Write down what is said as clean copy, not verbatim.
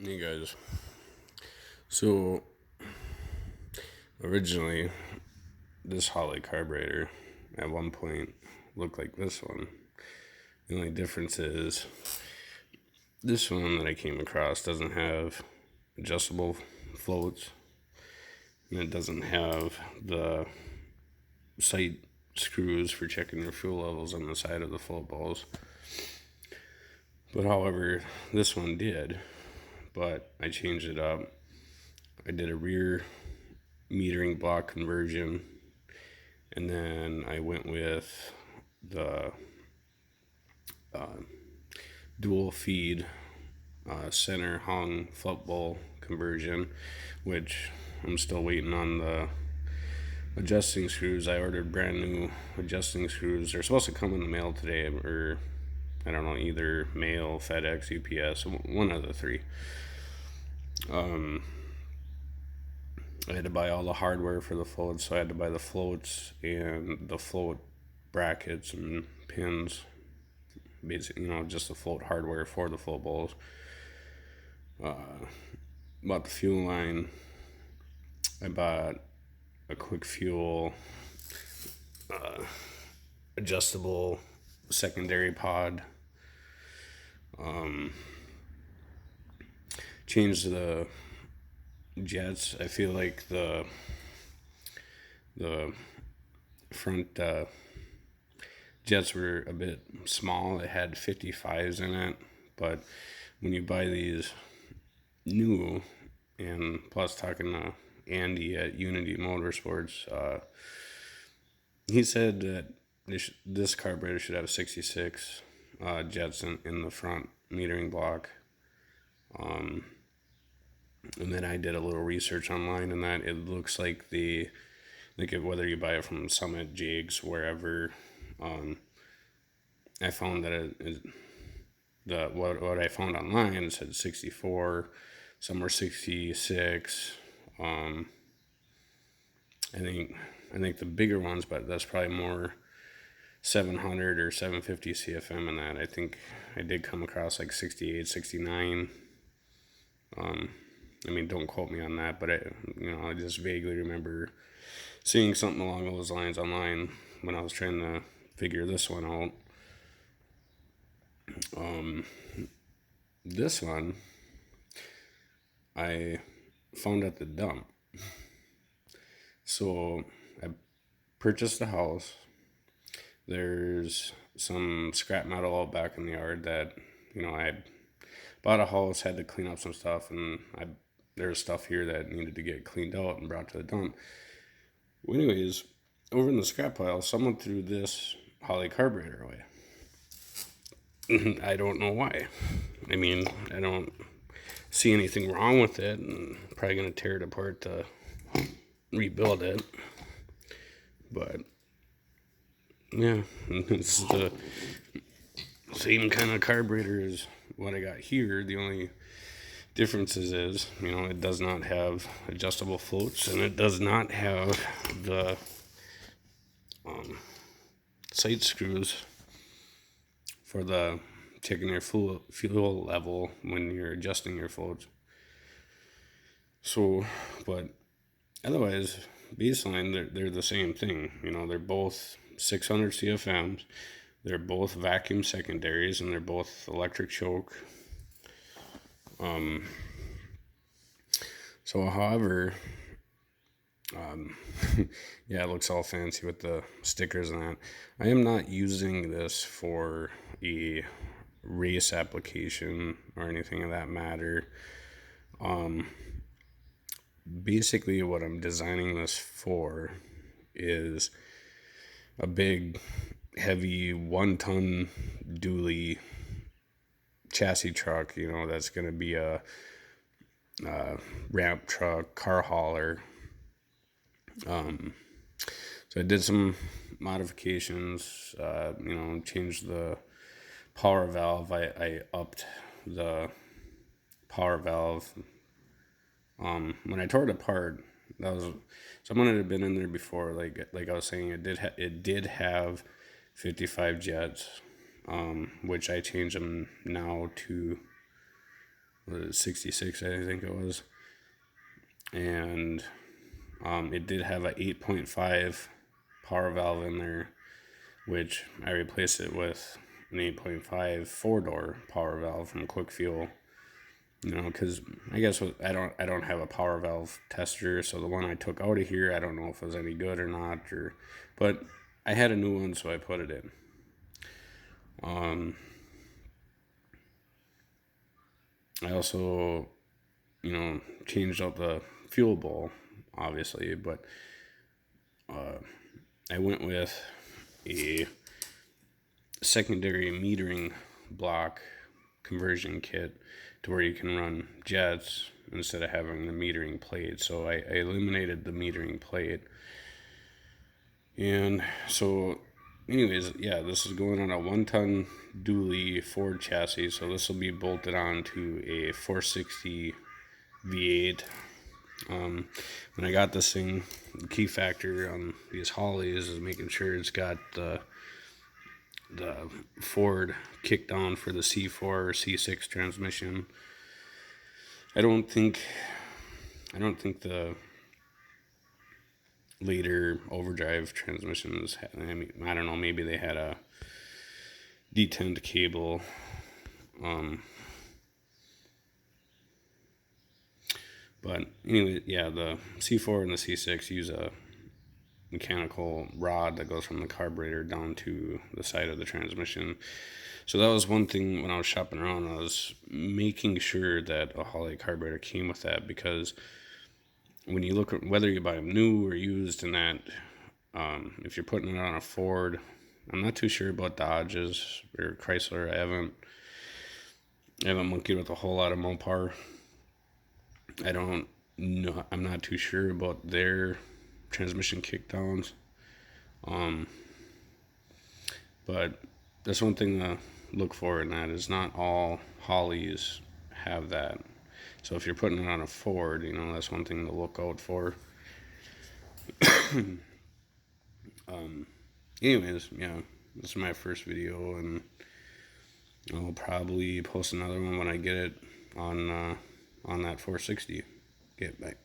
Hey guys. So originally, this holley carburetor at one point looked like this one. The only difference is this one that I came across doesn't have adjustable floats, and it doesn't have the sight screws for checking your fuel levels on the side of the float balls. But however, this one did. But I changed it up. I did a rear metering block conversion, and then I went with the dual feed center hung float bowl conversion, which I'm still waiting on the adjusting screws. I ordered brand new adjusting screws. They're supposed to come in the mail today, or I don't know, either mail, FedEx, UPS, one of the three. I had to buy all the hardware for the floats, so I had to buy the floats and the float brackets and pins. Basically, just the float hardware for the float bowls. Bought the fuel line. I bought a quick fuel adjustable secondary pod. Changed the jets. I feel like the front jets were a bit small. It had 55s in it, but when you buy these new, and plus talking to Andy at Unity Motorsports, he said that this carburetor should have 66 jets in the front metering block. And then I did a little research online, and that it looks like whether you buy it from Summit, Jigs, wherever, I found that what I found online said 64, some were 66. I think the bigger ones, but that's probably more 700 or 750 CFM in that. I think I did come across like 68, 69. Don't quote me on that, but I just vaguely remember seeing something along those lines online when I was trying to figure this one out. This one I found at the dump. So I purchased a house. There's some scrap metal out back in the yard that, I bought a house, had to clean up some stuff, and there's stuff here that needed to get cleaned out and brought to the dump. Well, anyways, over in the scrap pile, someone threw this holley carburetor away. I don't know why. I don't see anything wrong with it, and probably gonna tear it apart to rebuild it. But yeah, it's the same kind of carburetor as what I got here. The only differences is, it does not have adjustable floats, and it does not have the sight screws for the checking your fuel level when you're adjusting your floats. So, but otherwise, baseline, they're the same thing. They're both 600 CFMs. They're both vacuum secondaries, and they're both electric choke. So, however, yeah, it looks all fancy with the stickers and that. I am not using this for a race application or anything of that matter. Basically, what I'm designing this for is a big, heavy 1-ton dually chassis truck, that's going to be a ramp truck, car hauler. So I did some modifications, changed the power valve. I upped the power valve. When I tore it apart, that was someone had been in there before. Like I was saying, it did have 55 jets, which I changed them now to was it 66, I think it was. And it did have a 8.5 power valve in there, which I replaced it with an 8.5 4-door power valve from Quick Fuel. Because I guess I don't have a power valve tester, so the one I took out of here, I don't know if it was any good or not, but I had a new one, so I put it in. I also, changed out the fuel bowl, obviously, but I went with a secondary metering block conversion kit to where you can run jets instead of having the metering plate. So I eliminated the metering plate. And so anyways, yeah, this is going on a 1-ton dually Ford chassis. So this will be bolted on to a 460 V8. When I got this thing, the key factor on these Holleys is making sure it's got the Ford kickdown for the C4 or C6 transmission. I don't think the later overdrive transmissions, I don't know, maybe they had a detent cable. But anyway, yeah, the C4 and the C6 use a mechanical rod that goes from the carburetor down to the side of the transmission. So that was one thing when I was shopping around. I was making sure that a holley carburetor came with that, because when you look at whether you buy them new or used, and that if you're putting it on a Ford, I'm not too sure about Dodges or Chrysler. I haven't monkeyed with a whole lot of Mopar. I don't know. I'm not too sure about their transmission kickdowns. But that's one thing to look for in that, is not all Holleys have that. So if you're putting it on a Ford, that's one thing to look out for. Anyways, yeah, this is my first video, and I'll probably post another one when I get it on that 460. Get back.